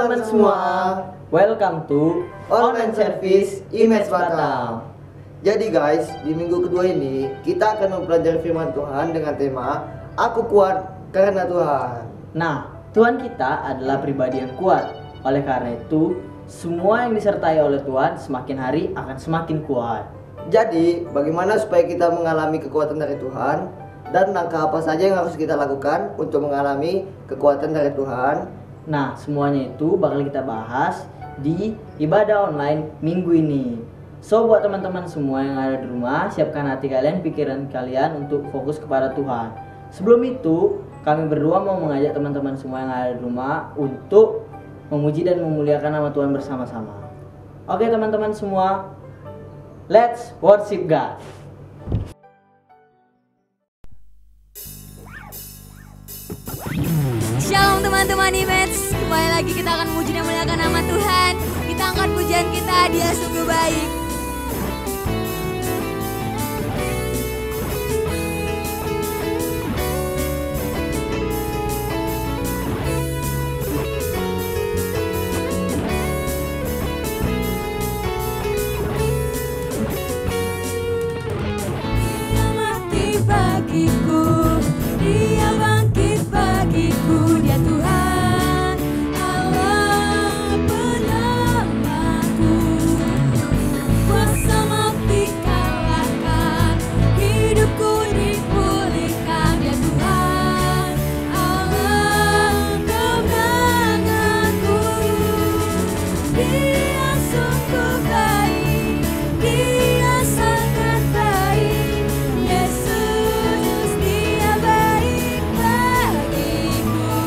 teman-teman semua, welcome to Online Service Image Batam. Jadi guys, di minggu kedua ini kita akan mempelajari firman Tuhan dengan tema Aku kuat karena Tuhan. Nah, Tuhan kita adalah pribadi yang kuat. Oleh karena itu, semua yang disertai oleh Tuhan semakin hari akan semakin kuat. Jadi, bagaimana supaya kita mengalami kekuatan dari Tuhan? Dan langkah apa saja yang harus kita lakukan untuk mengalami kekuatan dari Tuhan? Nah, semuanya itu bakal kita bahas di ibadah online minggu ini. So, buat teman-teman semua yang ada di rumah, siapkan hati kalian, pikiran kalian untuk fokus kepada Tuhan. Sebelum itu, kami berdua mau mengajak teman-teman semua yang ada di rumah untuk memuji dan memuliakan nama Tuhan bersama-sama. Oke teman-teman semua, let's worship God. Shalom teman-teman Image, kembali lagi kita akan memuji dan memuliakan nama Tuhan. Kita angkat pujian kita, Dia sungguh baik. Dia mati bagiku, Dia bangkit bagiku, Dia Tuhan Allah penyelamatku. Kuasa mati kalahkan, hidupku dipulihkan, Dia Tuhan Allah kemenanganku. Dia sungguh baik, Dia sangat baik, Yesus Dia baik bagiku.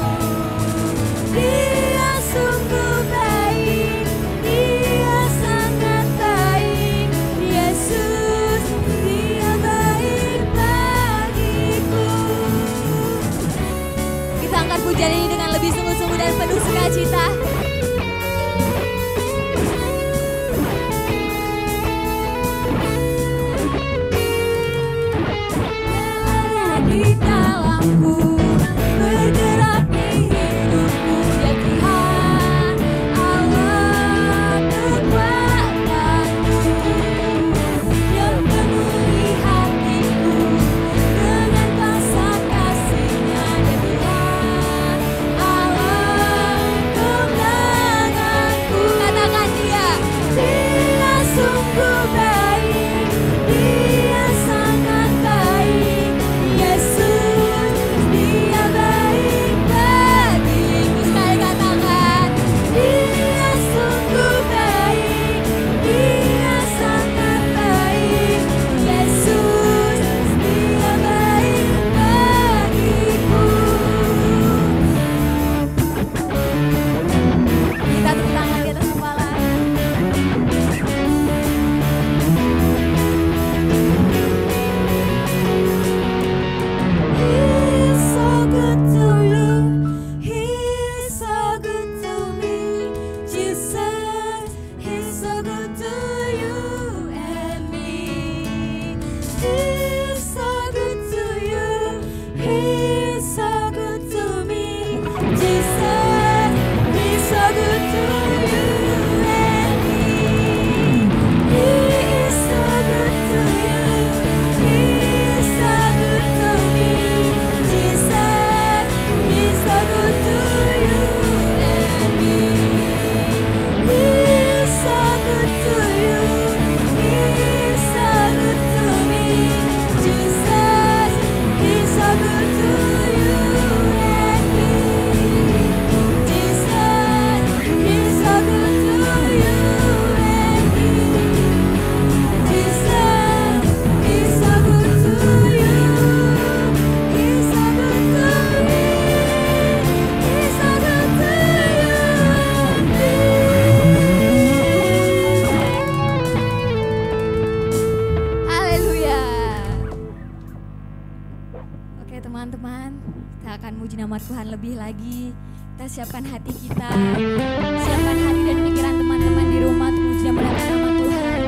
Dia sungguh baik, Dia sangat baik, Yesus Dia baik bagiku. Kita angkat pujian ini dengan lebih sungguh-sungguh dan penuh sukacita. Di dalamku, bergerak di hidupku, Dia Tuhan Allah kekuatanku, yang penuhi hatiku dengan kuasa kasih-Nya, Dia Tuhan Allah kemenanganku. Katakan Dia sungguh baik, Dia sangat baik, Yesus Dia baik bagiku. Sekali katakan, Dia sungguh baik, Dia sangat baik, Yesus Dia baik bagiku. Kita tepuk tangan di atas kepala. He's so good to you, He's so good to me, Jesus, He's so good to you and me. He's so good to you, He's so good to me, Jesus, He's so good to you and me. He is so good to you, He is so good to me, Jesus, He's so good to you and me. He is so good to you, He is so good to me, Jesus, He's so good to you and me. Jesus, He's so good to you and me. Jesus, He's so good to you. He's so good to me. He's so good to you. Haleluya. Oke teman-teman, kita akan muji nama Tuhan lebih lagi. Kita siapkan hati kita, siapkan hati dan pikiran teman-teman di rumah untuk muji dan memuliakan nama Tuhan.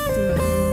Hadirlah Engkau Tuhan.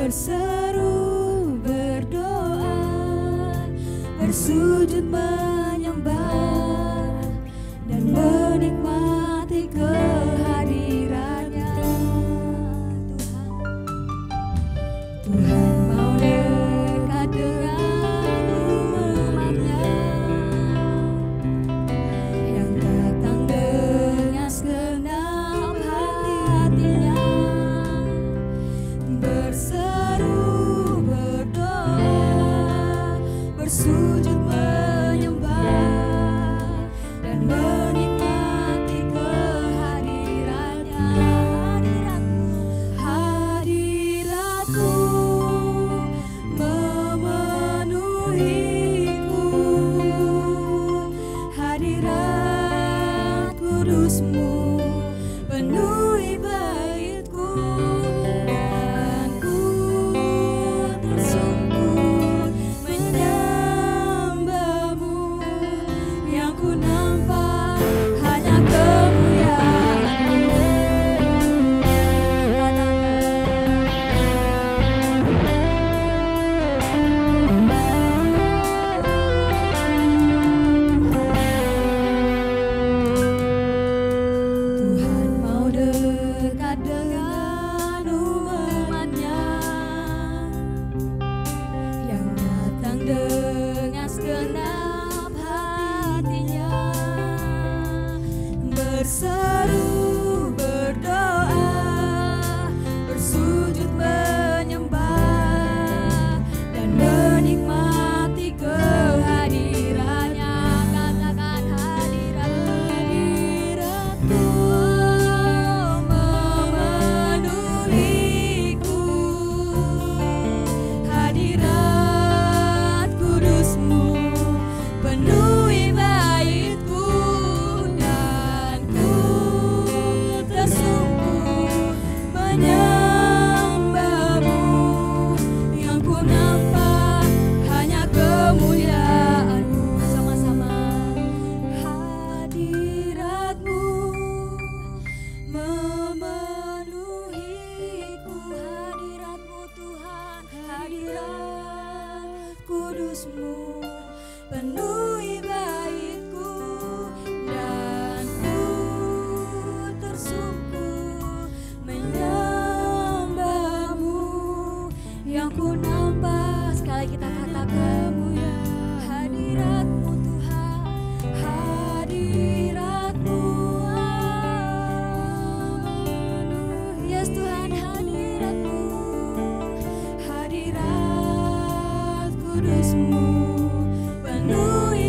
berseru berdoa, bersujud menyembah dan menikmati kehadirannya. Tuhan mau dekat dengan umatnya yang datang dengan segenap hatinya, berseru berdoa, bersujud menyembah dan menikmati kehadirannya. Hadiratmu memenuhiku, hadirat kudusmu penuhi baitku, dan ku tersungkur menyembahmu, yang ku nampak hanya kemuliaan-Mu. Tuhan mau dekat dengan umatnya yang datang dengan segenap hatinya, berseru berdoa, bersujud menyembah dan menikmati kehadirannya. Katakan hadiratmu memenuhiku, hadirat kudusmu penuhi baitku, dan ku tersungkur menyembahmu, yang ku nampak hanya kemuliaan-Mu. Sama-sama. Hadiratmu memenuhiku, hadiratmu Tuhan, hadirat kudusmu penuhi baitku, dan ku tersungkur menyembahmu, yang ku nampak. Sekali kita katakan ya, hadiratmu Tuhan, hadiratmu memenuhi. Yes Tuhan, hadiratmu, hadirat kudusmu penuhi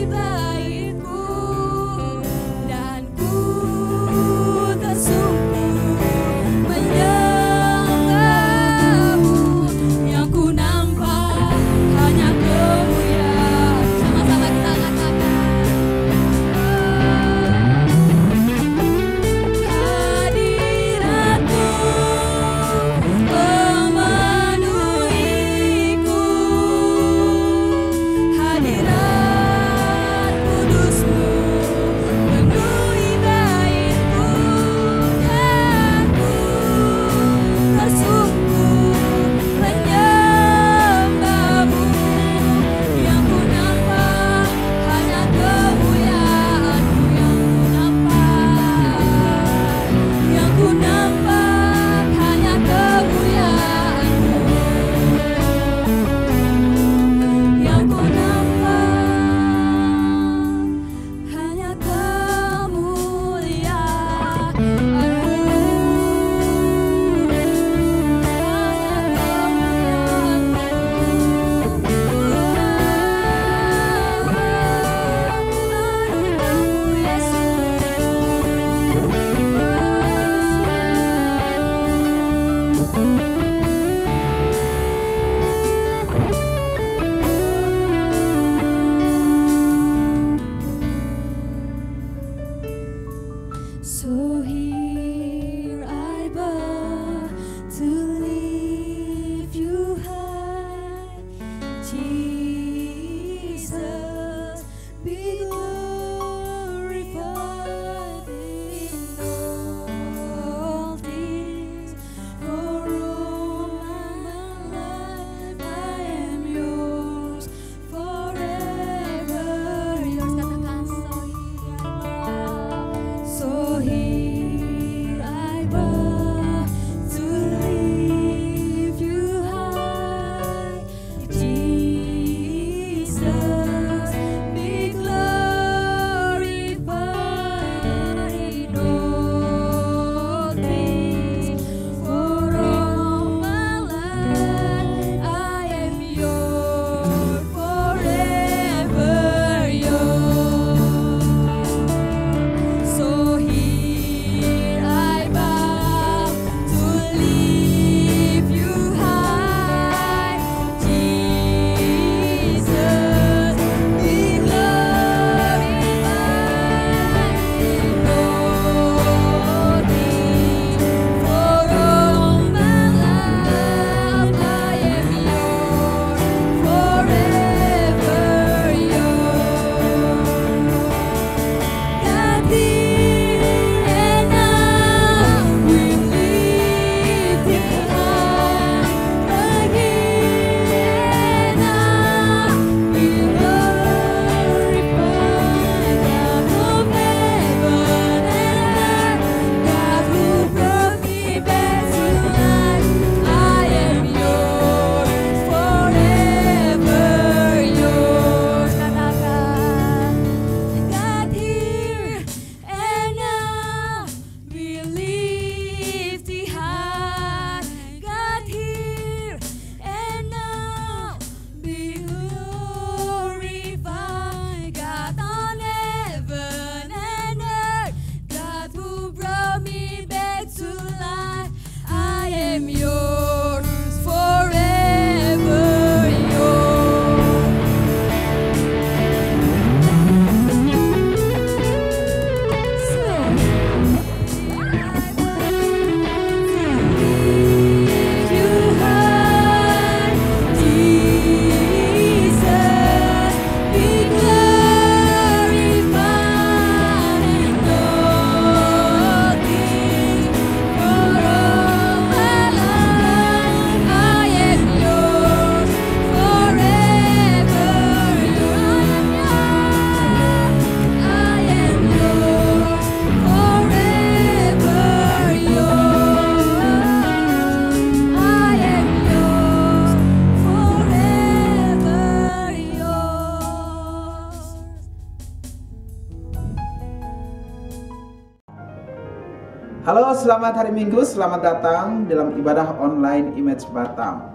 selamat hari Minggu, selamat datang dalam ibadah online Image Batam.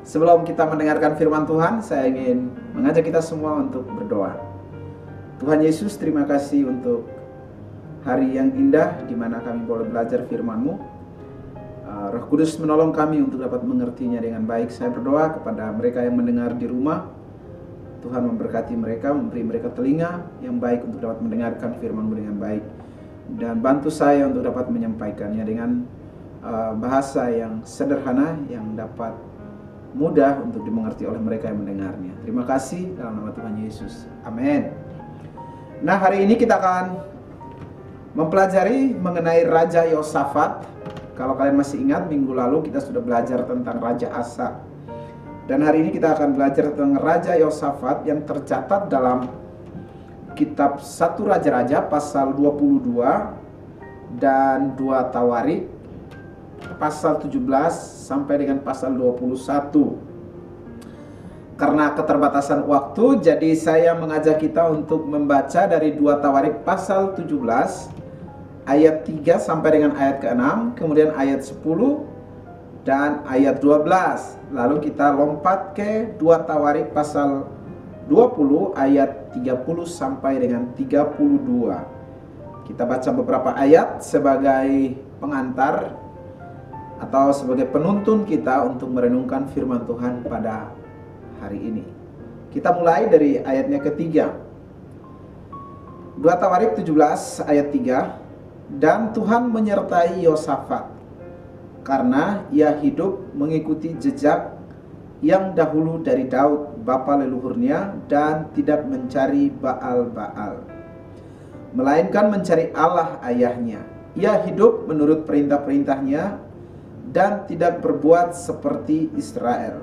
Sebelum kita mendengarkan firman Tuhan, saya ingin mengajak kita semua untuk berdoa. Tuhan Yesus, terima kasih untuk hari yang indah di mana kami boleh belajar firman-Mu. Roh Kudus menolong kami untuk dapat mengertinya dengan baik. Saya berdoa kepada mereka yang mendengar di rumah. Tuhan memberkati mereka, memberi mereka telinga yang baik untuk dapat mendengarkan firman-Mu dengan baik. Dan bantu saya untuk dapat menyampaikannya dengan bahasa yang sederhana, yang dapat mudah untuk dimengerti oleh mereka yang mendengarnya. Terima kasih dalam nama Tuhan Yesus. Amin. Nah, hari ini kita akan mempelajari mengenai Raja Yosafat. Kalau kalian masih ingat, minggu lalu kita sudah belajar tentang Raja Asa. Dan hari ini kita akan belajar tentang Raja Yosafat yang tercatat dalam kitab 1 Raja-Raja pasal 22 dan 2 Tawarik pasal 17 sampai dengan pasal 21. Karena keterbatasan waktu, jadi saya mengajak kita untuk membaca dari 2 Tawarik pasal 17 ayat 3 sampai dengan ayat ke-6, kemudian ayat 10 dan ayat 12. Lalu kita lompat ke 2 Tawarik pasal 20 ayat 30 sampai dengan 32. Kita baca beberapa ayat sebagai pengantar atau sebagai penuntun kita untuk merenungkan firman Tuhan pada hari ini. Kita mulai dari ayatnya ketiga. 2 Tawarik 17 ayat 3. Dan Tuhan menyertai Yosafat karena ia hidup mengikuti jejak yang dahulu dari Daud bapa leluhurnya dan tidak mencari Baal-Baal, melainkan mencari Allah ayahnya. Ia hidup menurut perintah-perintahnya dan tidak berbuat seperti Israel.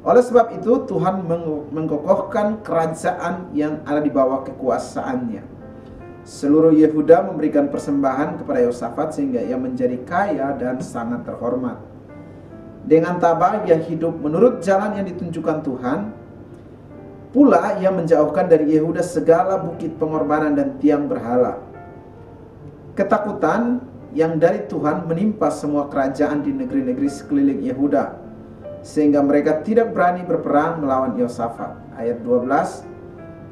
Oleh sebab itu Tuhan mengkokohkan kerajaan yang ada di bawah kekuasaannya. Seluruh Yehuda memberikan persembahan kepada Yosafat sehingga ia menjadi kaya dan sangat terhormat. Dengan tabah ia hidup menurut jalan yang ditunjukkan Tuhan. Pula ia menjauhkan dari Yehuda segala bukit pengorbanan dan tiang berhala. Ketakutan yang dari Tuhan menimpa semua kerajaan di negeri-negeri sekeliling Yehuda, sehingga mereka tidak berani berperang melawan Yosafat. Ayat 12,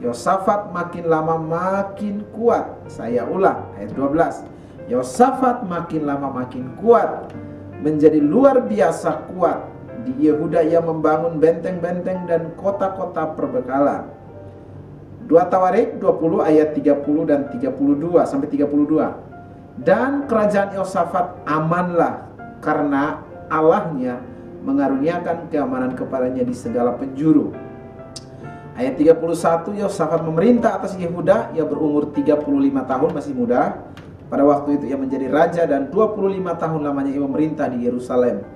Yosafat makin lama makin kuat. Saya ulang, ayat 12. Yosafat makin lama makin kuat, menjadi luar biasa kuat. Di Yehuda ia membangun benteng-benteng dan kota-kota perbekalan. 2 Tawarik 20 ayat 30 dan 32 sampai 32. Dan kerajaan Yosafat amanlah karena Allahnya mengaruniakan keamanan kepadanya di segala penjuru. Ayat 31, Yosafat memerintah atas Yehuda. Ia berumur 35 tahun, masih muda. Pada waktu itu ia menjadi raja dan 25 tahun lamanya ia memerintah di Yerusalem.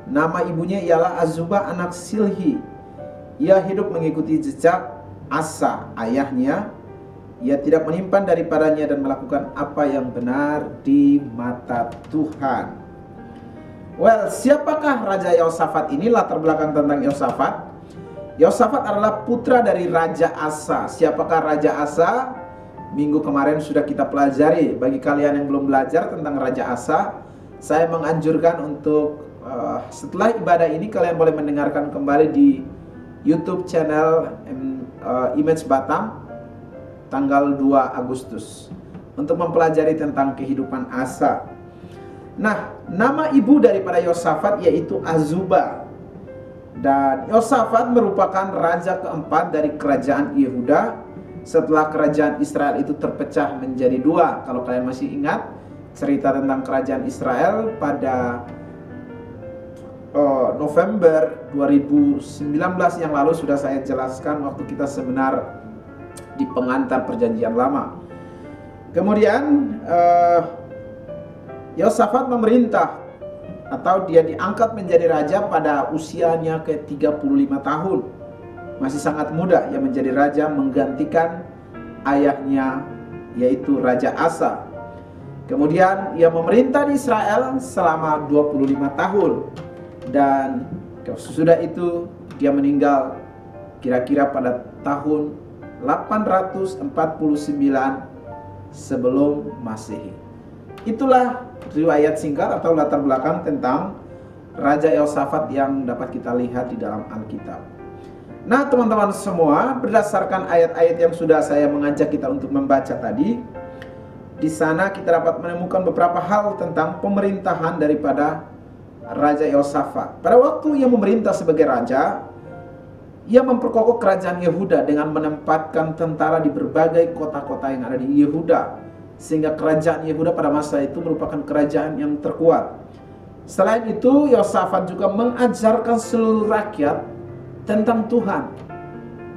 Nama ibunya ialah Azubah anak Silhi. Ia hidup mengikuti jejak Asa ayahnya. Ia tidak menyimpan daripadanya dan melakukan apa yang benar di mata Tuhan. Well, siapakah Raja Yosafat ini? Latar belakang tentang Yosafat. Yosafat adalah putra dari Raja Asa. Siapakah Raja Asa? Minggu kemarin sudah kita pelajari. Bagi kalian yang belum belajar tentang Raja Asa, saya menganjurkan untuk setelah ibadah ini kalian boleh mendengarkan kembali di YouTube channel Image Batam tanggal 2 Agustus untuk mempelajari tentang kehidupan Asa. Nah, nama ibu daripada Yosafat yaitu Azubah. Dan Yosafat merupakan raja keempat dari kerajaan Yehuda setelah kerajaan Israel itu terpecah menjadi dua. Kalau kalian masih ingat cerita tentang kerajaan Israel pada November 2019 yang lalu sudah saya jelaskan waktu kita seminar di pengantar perjanjian lama. Kemudian Yosafat memerintah atau dia diangkat menjadi raja pada usianya ke-35 tahun. Masih sangat muda ia menjadi raja menggantikan ayahnya yaitu Raja Asa. Kemudian ia memerintah di Israel selama 25 tahun. Dan sesudah itu dia meninggal kira-kira pada tahun 849 sebelum Masehi. Itulah riwayat singkat atau latar belakang tentang Raja Yehosafat yang dapat kita lihat di dalam Alkitab. Nah, teman-teman semua, berdasarkan ayat-ayat yang sudah saya mengajak kita untuk membaca tadi, di sana kita dapat menemukan beberapa hal tentang pemerintahan daripada Raja Yehosafat. Pada waktu ia memerintah sebagai raja, ia memperkokoh kerajaan Yehuda dengan menempatkan tentara di berbagai kota-kota yang ada di Yehuda, sehingga kerajaan Yehuda pada masa itu merupakan kerajaan yang terkuat. Selain itu, Yehosafat juga mengajarkan seluruh rakyat tentang Tuhan.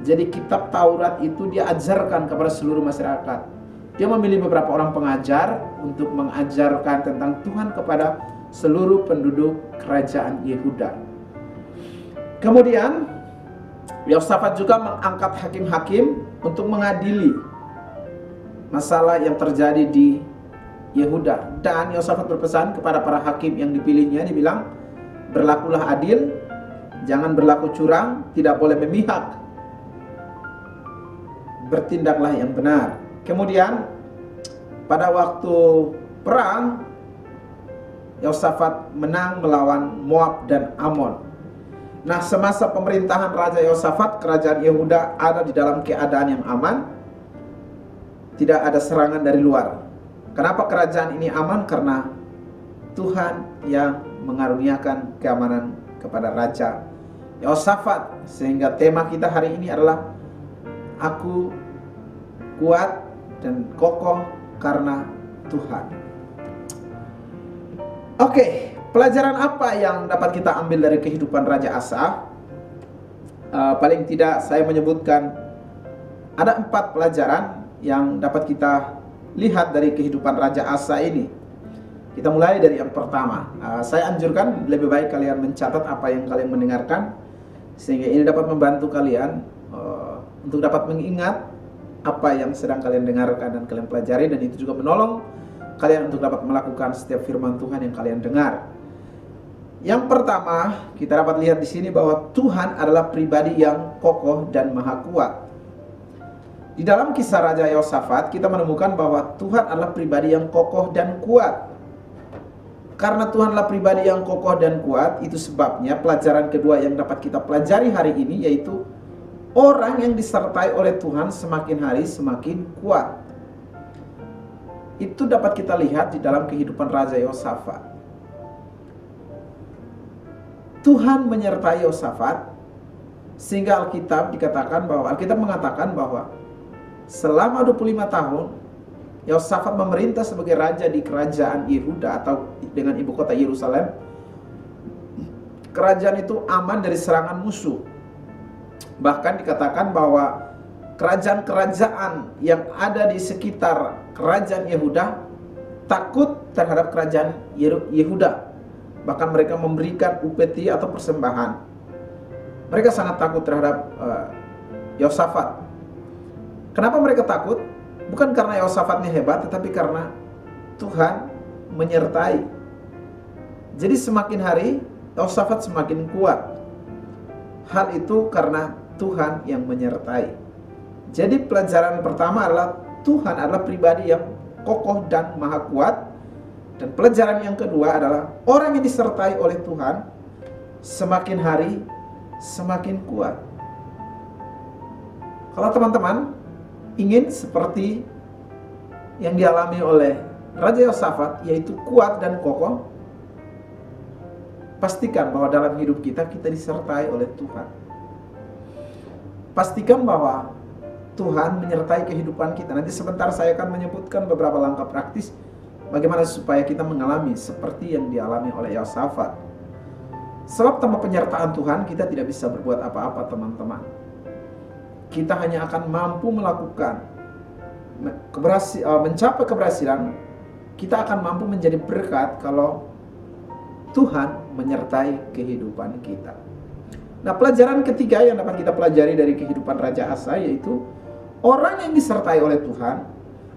Jadi kitab Taurat itu dia ajarkan kepada seluruh masyarakat. Dia memilih beberapa orang pengajar untuk mengajarkan tentang Tuhan kepada seluruh penduduk kerajaan Yehuda. Kemudian Yehosafat juga mengangkat hakim-hakim untuk mengadili masalah yang terjadi di Yehuda. Dan Yehosafat berpesan kepada para hakim yang dipilihnya, dibilang, berlakulah adil, jangan berlaku curang, tidak boleh memihak, bertindaklah yang benar. Kemudian pada waktu perang, Yehosafat menang melawan Moab dan Amon. Nah, semasa pemerintahan Raja Yehosafat, kerajaan Yehuda ada di dalam keadaan yang aman. Tidak ada serangan dari luar. Kenapa kerajaan ini aman? Karena Tuhan yang mengaruniakan keamanan kepada Raja Yehosafat. Sehingga tema kita hari ini adalah aku kuat dan kokoh karena Tuhan. Oke, pelajaran apa yang dapat kita ambil dari kehidupan Raja Asa? Paling tidak saya menyebutkan ada 4 pelajaran yang dapat kita lihat dari kehidupan Raja Asa ini. Kita mulai dari yang pertama. Saya anjurkan lebih baik kalian mencatat apa yang kalian mendengarkan, sehingga ini dapat membantu kalian untuk dapat mengingat apa yang sedang kalian dengarkan dan kalian pelajari, dan itu juga menolong kalian untuk dapat melakukan setiap firman Tuhan yang kalian dengar. Yang pertama, kita dapat lihat di sini bahwa Tuhan adalah pribadi yang kokoh dan maha kuat. Di dalam kisah Raja Yehosafat, kita menemukan bahwa Tuhan adalah pribadi yang kokoh dan kuat. Karena Tuhan adalah pribadi yang kokoh dan kuat, itu sebabnya pelajaran kedua yang dapat kita pelajari hari ini, yaitu orang yang disertai oleh Tuhan semakin hari semakin kuat. Itu dapat kita lihat di dalam kehidupan Raja Yehosafat. Tuhan menyertai Yehosafat, sehingga Alkitab mengatakan bahwa selama 25 tahun Yehosafat memerintah sebagai raja di kerajaan Yehuda atau dengan ibu kota Yerusalem. Kerajaan itu aman dari serangan musuh. Bahkan dikatakan bahwa kerajaan-kerajaan yang ada di sekitar kerajaan Yehuda takut terhadap kerajaan Yehuda. Bahkan mereka memberikan upeti atau persembahan. Mereka sangat takut terhadap Yehosafat. Kenapa mereka takut? Bukan karena Yehosafatnya hebat, tetapi karena Tuhan menyertai. Jadi semakin hari Yehosafat semakin kuat. Hal itu karena Tuhan yang menyertai. Jadi pelajaran pertama adalah Tuhan adalah pribadi yang kokoh dan maha kuat. Dan pelajaran yang kedua adalah orang yang disertai oleh Tuhan semakin hari semakin kuat. Kalau teman-teman ingin seperti yang dialami oleh Raja Yehosafat, yaitu kuat dan kokoh, pastikan bahwa dalam hidup kita disertai oleh Tuhan. Pastikan bahwa Tuhan menyertai kehidupan kita. Nanti sebentar saya akan menyebutkan beberapa langkah praktis bagaimana supaya kita mengalami seperti yang dialami oleh Yehosafat. Sebab tanpa penyertaan Tuhan kita tidak bisa berbuat apa-apa, teman-teman. Kita hanya akan mampu melakukan mencapai keberhasilan. Kita akan mampu menjadi berkat kalau Tuhan menyertai kehidupan kita. Nah, pelajaran ketiga yang dapat kita pelajari dari kehidupan Raja Asa, yaitu orang yang disertai oleh Tuhan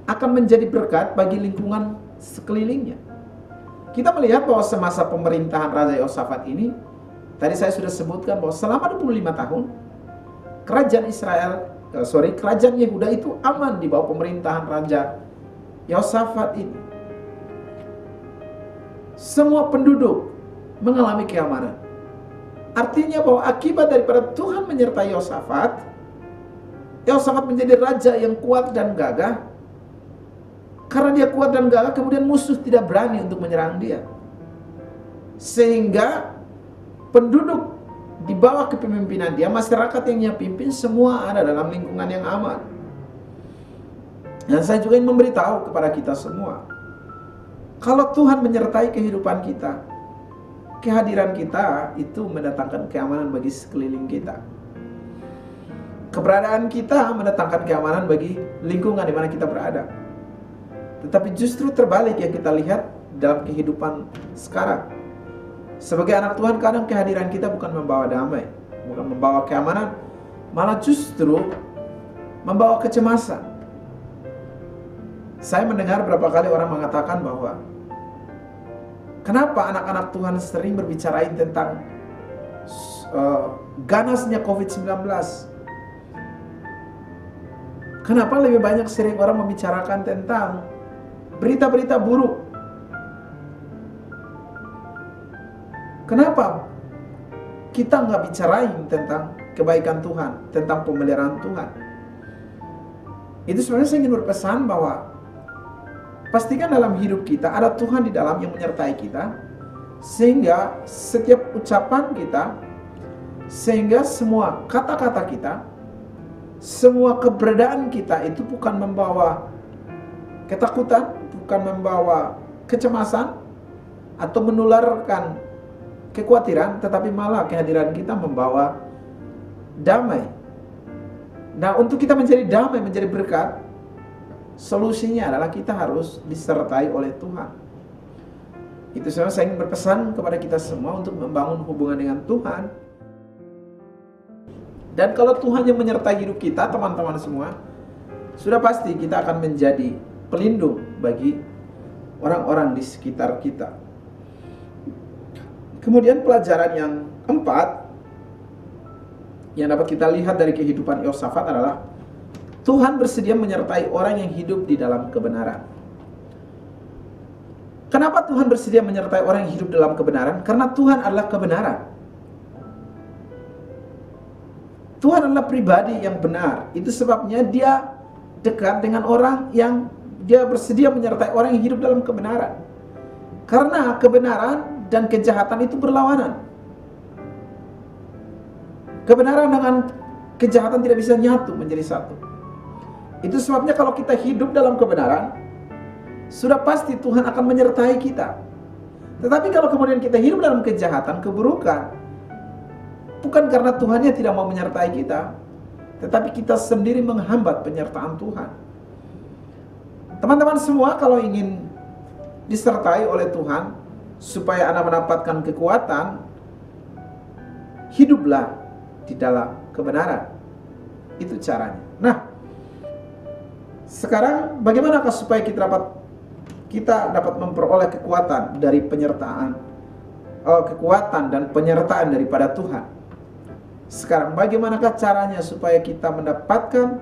akan menjadi berkat bagi lingkungan sekelilingnya. Kita melihat bahwa semasa pemerintahan Raja Yehosafat ini, tadi saya sudah sebutkan bahwa selama 25 tahun kerajaan Yehuda itu aman di bawah pemerintahan Raja Yehosafat ini. semua penduduk mengalami keamanan. Artinya bahwa akibat daripada Tuhan menyertai Yosafat, Yosafat menjadi raja yang kuat dan gagah. Karena dia kuat dan gagah, kemudian musuh tidak berani untuk menyerang dia. Sehingga penduduk di bawah kepemimpinan dia, masyarakat yang dia pimpin, semua ada dalam lingkungan yang aman. Dan saya juga ingin memberitahu kepada kita semua, kalau Tuhan menyertai kehidupan kita, kehadiran kita itu mendatangkan keamanan bagi sekeliling kita. Keberadaan kita mendatangkan keamanan bagi lingkungan di mana kita berada. Tetapi justru terbalik yang kita lihat dalam kehidupan sekarang. Sebagai anak Tuhan, kadang kehadiran kita bukan membawa damai, bukan membawa keamanan, malah justru membawa kecemasan. Saya mendengar berapa kali orang mengatakan bahwa kenapa anak-anak Tuhan sering berbicarain tentang ganasnya COVID-19? Kenapa lebih banyak sering orang membicarakan tentang berita-berita buruk? Kenapa kita nggak bicarain tentang kebaikan Tuhan, tentang pemeliharaan Tuhan? Itu sebenarnya saya ingin berpesan bahwa pastikan dalam hidup kita ada Tuhan di dalam yang menyertai kita, sehingga setiap ucapan kita, sehingga semua kata-kata kita, semua keberadaan kita itu bukan membawa ketakutan, bukan membawa kecemasan, atau menularkan kekhawatiran, tetapi malah kehadiran kita membawa damai. Nah, untuk kita menjadi damai, menjadi berkat, solusinya adalah kita harus disertai oleh Tuhan. Itu sebabnya saya ingin berpesan kepada kita semua untuk membangun hubungan dengan Tuhan. Dan kalau Tuhan yang menyertai hidup kita, teman-teman semua, sudah pasti kita akan menjadi pelindung bagi orang-orang di sekitar kita. Kemudian pelajaran yang keempat yang dapat kita lihat dari kehidupan Yosafat adalah Tuhan bersedia menyertai orang yang hidup di dalam kebenaran. Kenapa Tuhan bersedia menyertai orang yang hidup dalam kebenaran? Karena Tuhan adalah kebenaran. Tuhan adalah pribadi yang benar. Itu sebabnya dia dekat dengan orang yang dia bersedia menyertai orang yang hidup dalam kebenaran. Karena kebenaran dan kejahatan itu berlawanan. Kebenaran dengan kejahatan tidak bisa nyatu menjadi satu. Itu sebabnya kalau kita hidup dalam kebenaran, sudah pasti Tuhan akan menyertai kita. Tetapi kalau kemudian kita hidup dalam kejahatan, keburukan, bukan karena Tuhannya tidak mau menyertai kita, tetapi kita sendiri menghambat penyertaan Tuhan. Teman-teman semua, kalau ingin disertai oleh Tuhan, supaya Anda mendapatkan kekuatan, hiduplah di dalam kebenaran. Itu caranya. Nah, sekarang bagaimanakah supaya kita dapat memperoleh kekuatan dari penyertaan, kekuatan dan penyertaan daripada Tuhan? Sekarang bagaimanakah caranya supaya kita mendapatkan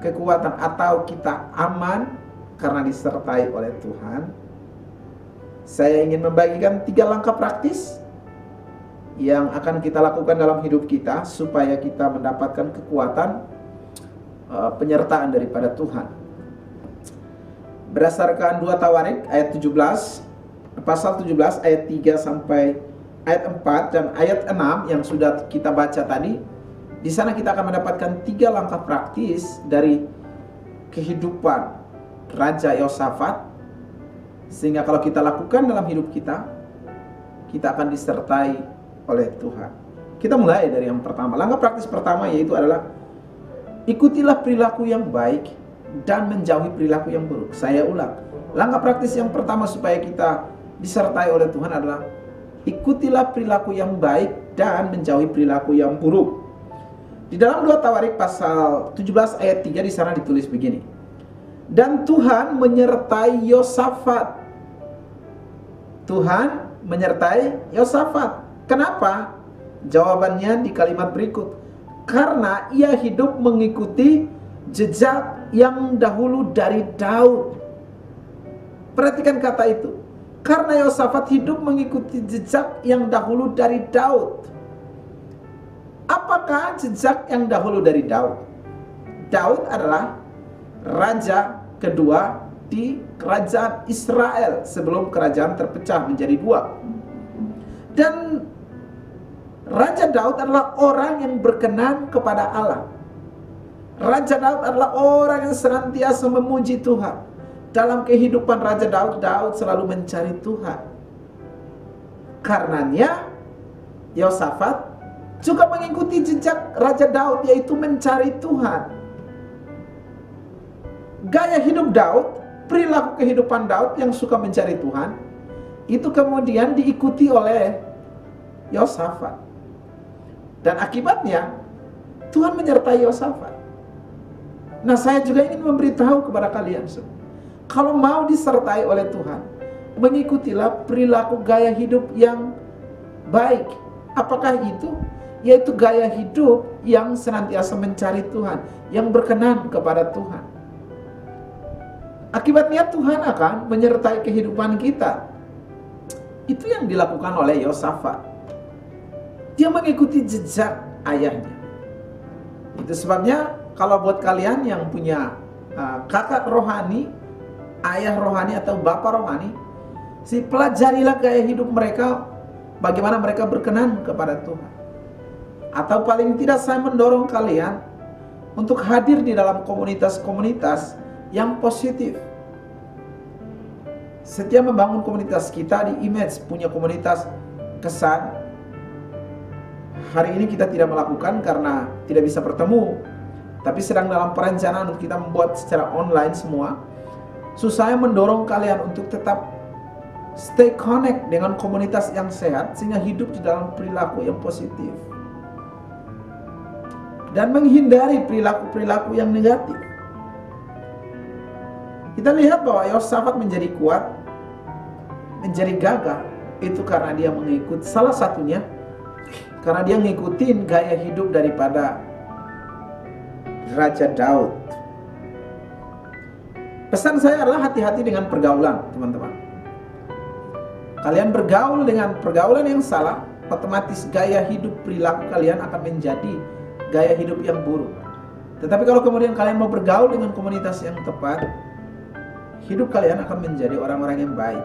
kekuatan atau kita aman karena disertai oleh Tuhan? Saya ingin membagikan 3 langkah praktis yang akan kita lakukan dalam hidup kita supaya kita mendapatkan kekuatan penyertaan daripada Tuhan. Berdasarkan 2 Tawarik ayat 17, pasal 17 ayat 3 sampai ayat 4 dan ayat 6 yang sudah kita baca tadi, di sana kita akan mendapatkan 3 langkah praktis dari kehidupan Raja Yosafat, sehingga kalau kita lakukan dalam hidup kita, kita akan disertai oleh Tuhan. Kita mulai dari yang pertama. Langkah praktis pertama yaitu adalah ikutilah perilaku yang baik dan menjauhi perilaku yang buruk. Saya ulang. Langkah praktis yang pertama supaya kita disertai oleh Tuhan adalah ikutilah perilaku yang baik dan menjauhi perilaku yang buruk. Di dalam 2 Tawarik pasal 17 ayat 3 di sana ditulis begini. Dan Tuhan menyertai Yosafat. Tuhan menyertai Yosafat. Kenapa? Jawabannya di kalimat berikut. Karena ia hidup mengikuti jejak yang dahulu dari Daud. Perhatikan kata itu. Karena Yosafat hidup mengikuti jejak yang dahulu dari Daud. Apakah jejak yang dahulu dari Daud? Daud adalah raja kedua di kerajaan Israel sebelum kerajaan terpecah menjadi dua. Dan Raja Daud adalah orang yang berkenan kepada Allah. Raja Daud adalah orang yang senantiasa memuji Tuhan. Dalam kehidupan Raja Daud, Daud selalu mencari Tuhan. Karenanya Yosafat juga mengikuti jejak Raja Daud, yaitu mencari Tuhan. Gaya hidup Daud, perilaku kehidupan Daud yang suka mencari Tuhan, itu kemudian diikuti oleh Yosafat. Dan akibatnya Tuhan menyertai Yosafat. Nah, saya juga ingin memberitahu kepada kalian semua, kalau mau disertai oleh Tuhan, mengikutilah perilaku gaya hidup yang baik. Apakah itu? Yaitu gaya hidup yang senantiasa mencari Tuhan, yang berkenan kepada Tuhan. Akibatnya Tuhan akan menyertai kehidupan kita. Itu yang dilakukan oleh Yosafat. Dia mengikuti jejak ayahnya. Itu sebabnya kalau buat kalian yang punya kakak rohani, ayah rohani atau bapak rohani, pelajarilah gaya hidup mereka, bagaimana mereka berkenan kepada Tuhan. Atau paling tidak saya mendorong kalian untuk hadir di dalam komunitas-komunitas yang positif. Setiap membangun komunitas, kita di Image punya komunitas kesan. Hari ini kita tidak melakukan karena tidak bisa bertemu, tapi sedang dalam perencanaan untuk kita membuat secara online semua. So, saya mendorong kalian untuk tetap stay connect dengan komunitas yang sehat, sehingga hidup di dalam perilaku yang positif dan menghindari perilaku-perilaku yang negatif. Kita lihat bahwa Yosafat menjadi kuat, menjadi gagah, itu karena dia mengikut, salah satunya karena dia ngikutin gaya hidup daripada Raja Daud. Pesan saya adalah hati-hati dengan pergaulan, teman-teman. Kalian bergaul dengan pergaulan yang salah, otomatis gaya hidup perilaku kalian akan menjadi gaya hidup yang buruk. Tetapi kalau kemudian kalian mau bergaul dengan komunitas yang tepat, hidup kalian akan menjadi orang-orang yang baik,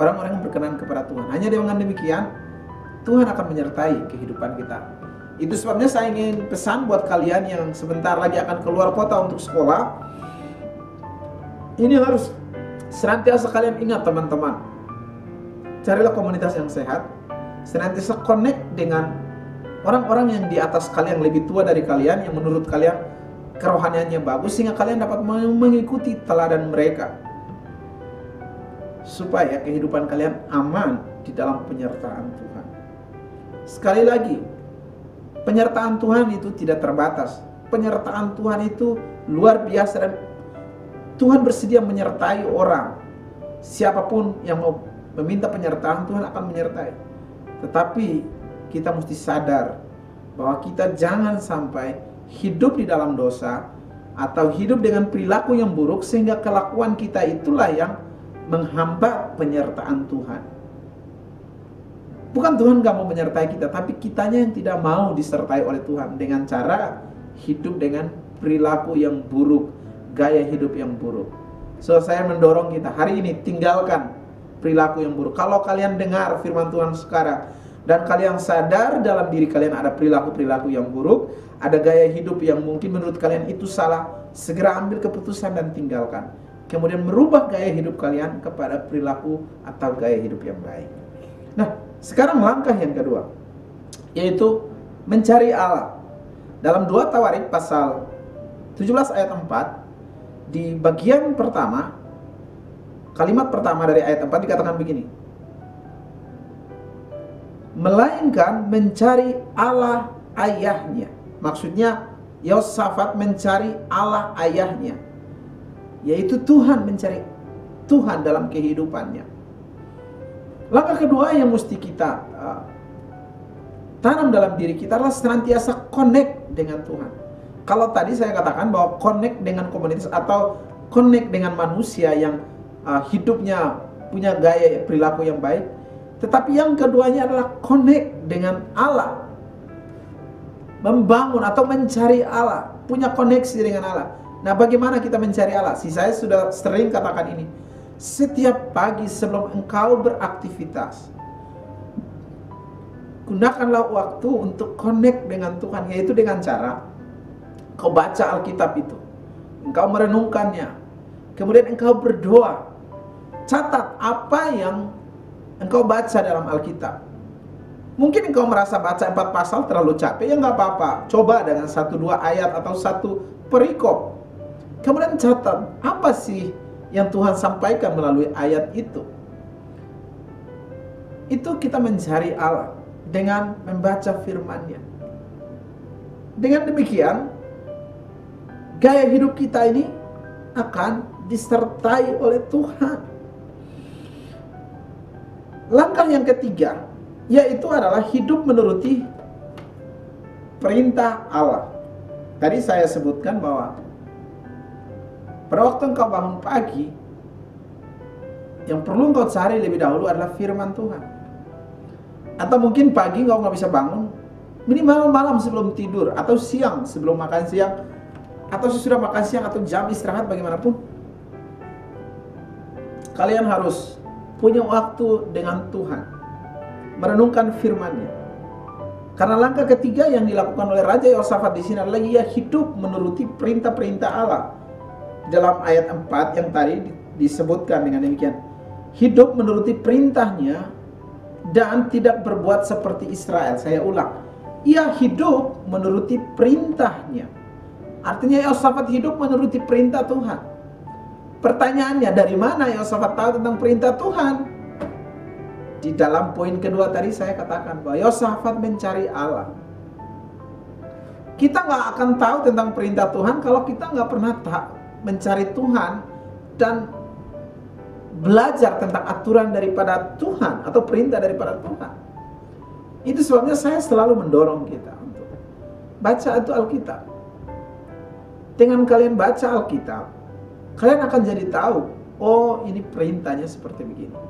orang-orang yang berkenan kepada Tuhan. Hanya dengan demikian, Tuhan akan menyertai kehidupan kita. Itu sebabnya saya ingin pesan buat kalian yang sebentar lagi akan keluar kota untuk sekolah. Ini harus senantiasa kalian ingat, teman-teman. Carilah komunitas yang sehat, senantiasa connect dengan orang-orang yang di atas kalian, lebih tua dari kalian, yang menurut kalian kerohaniannya bagus, sehingga kalian dapat mengikuti teladan mereka, supaya kehidupan kalian aman di dalam penyertaan Tuhan. Sekali lagi, penyertaan Tuhan itu tidak terbatas. Penyertaan Tuhan itu luar biasa, dan Tuhan bersedia menyertai orang. Siapapun yang mau meminta penyertaan, Tuhan akan menyertai. Tetapi kita mesti sadar bahwa kita jangan sampai hidup di dalam dosa atau hidup dengan perilaku yang buruk, sehingga kelakuan kita itulah yang menghambat penyertaan Tuhan. Bukan Tuhan gak mau menyertai kita, tapi kitanya yang tidak mau disertai oleh Tuhan dengan cara hidup dengan perilaku yang buruk, gaya hidup yang buruk. So, saya mendorong kita hari ini, tinggalkan perilaku yang buruk. Kalau kalian dengar firman Tuhan sekarang dan kalian sadar dalam diri kalian ada perilaku-perilaku yang buruk, ada gaya hidup yang mungkin menurut kalian itu salah, segera ambil keputusan dan tinggalkan. Kemudian merubah gaya hidup kalian kepada perilaku atau gaya hidup yang baik. Nah, sekarang langkah yang kedua, yaitu mencari Allah. Dalam 2 Tawarik pasal 17 ayat 4, di bagian pertama, kalimat pertama dari ayat 4 dikatakan begini: melainkan mencari Allah ayahnya. Maksudnya Yosafat mencari Allah ayahnya, yaitu Tuhan, mencari Tuhan dalam kehidupannya. Langkah kedua yang mesti kita tanam dalam diri kita adalah senantiasa connect dengan Tuhan. Kalau tadi saya katakan bahwa connect dengan komunitas atau connect dengan manusia yang hidupnya punya gaya perilaku yang baik, tetapi yang keduanya adalah connect dengan Allah. Membangun atau mencari Allah, punya koneksi dengan Allah. Nah, bagaimana kita mencari Allah? Saya sudah sering katakan ini. Setiap pagi sebelum engkau beraktivitas, gunakanlah waktu untuk connect dengan Tuhan, yaitu dengan cara engkau baca Alkitab itu, engkau merenungkannya, kemudian engkau berdoa. Catat apa yang engkau baca dalam Alkitab. Mungkin engkau merasa baca 4 pasal terlalu capek, ya nggak apa-apa. Coba dengan 1-2 ayat atau 1 perikop. Kemudian catat, apa sih yang Tuhan sampaikan melalui ayat itu. Itu kita mencari Allah dengan membaca firman-Nya. Dengan demikian, gaya hidup kita ini akan disertai oleh Tuhan. Langkah yang ketiga, yaitu adalah hidup menuruti perintah Allah. Tadi saya sebutkan bahwa pada waktu engkau bangun pagi, yang perlu engkau cari lebih dahulu adalah firman Tuhan. Atau mungkin pagi engkau nggak bisa bangun, minimal malam sebelum tidur, atau siang sebelum makan siang, atau sesudah makan siang, atau jam istirahat bagaimanapun. Kalian harus punya waktu dengan Tuhan, merenungkan firman-Nya. Karena langkah ketiga yang dilakukan oleh Raja Yehosafat di sini adalah ia hidup menuruti perintah-perintah Allah. Dalam ayat 4 yang tadi disebutkan dengan demikian, hidup menuruti perintahnya dan tidak berbuat seperti Israel. Saya ulang, ia hidup menuruti perintahnya. Artinya Yehosafat hidup menuruti perintah Tuhan. Pertanyaannya, dari mana Yehosafat tahu tentang perintah Tuhan? Di dalam poin kedua tadi saya katakan bahwa Yehosafat mencari Allah. Kita nggak akan tahu tentang perintah Tuhan kalau kita nggak pernah mencari Tuhan dan belajar tentang aturan daripada Tuhan atau perintah daripada Tuhan. Itu sebabnya saya selalu mendorong kita untuk baca itu Alkitab. Dengan kalian baca Alkitab, kalian akan jadi tahu, oh ini perintahnya seperti begini.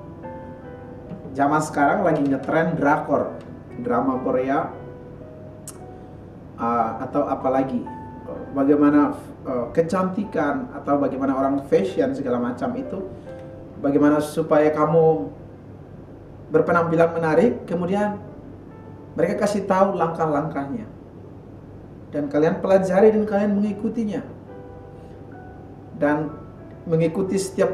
Zaman sekarang lagi ngetren drakor, drama Korea, atau apalagi bagaimana kecantikan atau bagaimana orang fashion segala macam itu, bagaimana supaya kamu berpenampilan menarik, kemudian mereka kasih tahu langkah-langkahnya dan kalian pelajari dan kalian mengikutinya dan mengikuti setiap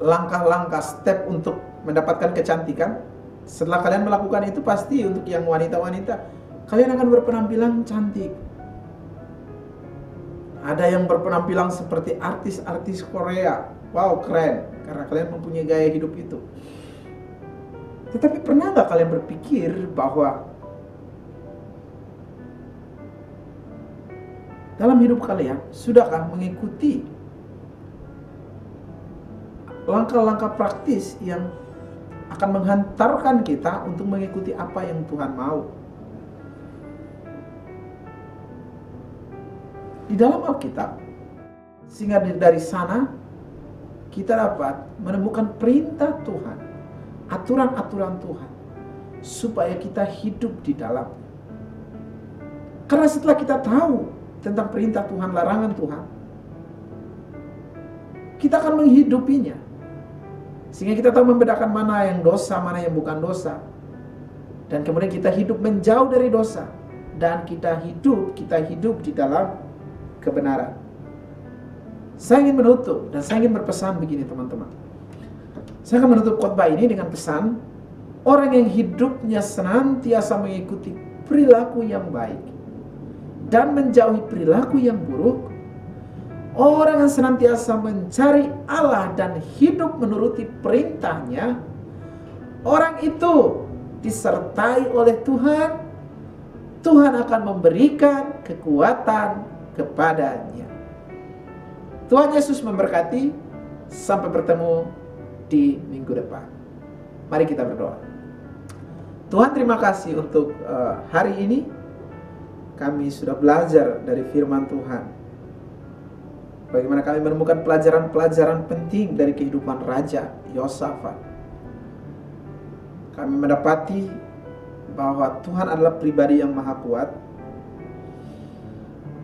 langkah-langkah step untuk mendapatkan kecantikan. Setelah kalian melakukan itu, pasti untuk yang wanita-wanita, kalian akan berpenampilan cantik. Ada yang berpenampilan seperti artis-artis Korea. Wow, keren, karena kalian mempunyai gaya hidup itu. Tetapi pernah nggak kalian berpikir bahwa dalam hidup kalian sudahkah mengikuti langkah-langkah praktis yang akan menghantarkan kita untuk mengikuti apa yang Tuhan mau? Di dalam Alkitab, sehingga dari sana kita dapat menemukan perintah Tuhan, aturan-aturan Tuhan, supaya kita hidup di dalamnya. Karena setelah kita tahu tentang perintah Tuhan, larangan Tuhan, kita akan menghidupinya. Sehingga kita tahu membedakan mana yang dosa, mana yang bukan dosa. Dan kemudian kita hidup menjauh dari dosa. Dan kita hidup di dalam kebenaran. Saya ingin menutup dan saya ingin berpesan begini teman-teman. Saya akan menutup khotbah ini dengan pesan, orang yang hidupnya senantiasa mengikuti perilaku yang baik dan menjauhi perilaku yang buruk, orang yang senantiasa mencari Allah dan hidup menuruti perintahnya, orang itu disertai oleh Tuhan. Tuhan akan memberikan kekuatan kepadanya. Tuhan Yesus memberkati. Sampai bertemu di minggu depan. Mari kita berdoa. Tuhan, terima kasih untuk hari ini. Kami sudah belajar dari firman Tuhan. bagaimana kami menemukan pelajaran-pelajaran penting dari kehidupan Raja Yosafat. Kami mendapati bahwa Tuhan adalah pribadi yang maha kuat,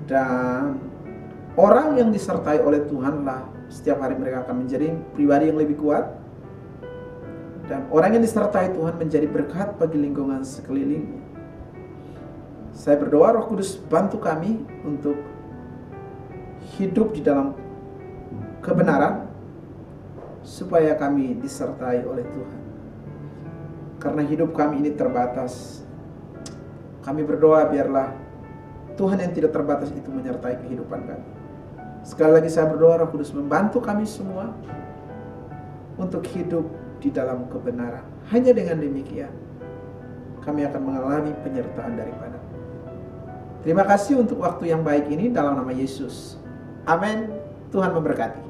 dan orang yang disertai oleh Tuhanlah setiap hari mereka akan menjadi pribadi yang lebih kuat, dan orang yang disertai Tuhan menjadi berkat bagi lingkungan sekelilingnya. Saya berdoa Roh Kudus bantu kami untuk hidup di dalam kebenaran, supaya kami disertai oleh Tuhan. Karena hidup kami ini terbatas, kami berdoa biarlah Tuhan yang tidak terbatas itu menyertai kehidupan kami. Sekali lagi saya berdoa Roh Kudus membantu kami semua untuk hidup di dalam kebenaran. Hanya dengan demikian kami akan mengalami penyertaan daripada. Terima kasih untuk waktu yang baik ini dalam nama Yesus. Amin. Tuhan memberkati.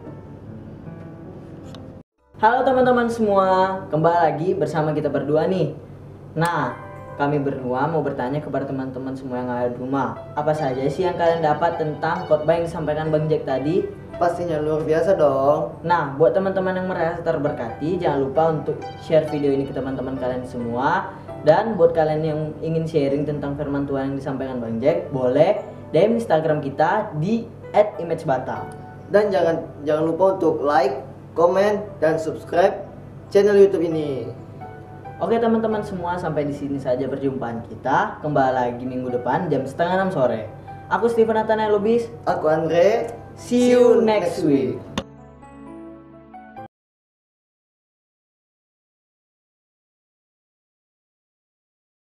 Halo teman-teman semua, kembali lagi bersama kita berdua nih. Nah, kami berdua mau bertanya kepada teman-teman semua yang ada di rumah. Apa saja sih yang kalian dapat tentang khotbah yang disampaikan Bang Jack tadi? Pastinya luar biasa dong. Nah, buat teman-teman yang merasa terberkati, jangan lupa untuk share video ini ke teman-teman kalian semua. Dan buat kalian yang ingin sharing tentang firman Tuhan yang disampaikan Bang Jack, boleh DM Instagram kita di @imagebatam. Dan jangan lupa untuk like, komen, dan subscribe channel YouTube ini. Oke teman-teman semua, sampai di sini saja perjumpaan kita. Kembali lagi minggu depan jam 5:30 sore. Aku Steven Nathanael Lubis. Aku Andre. See you next week.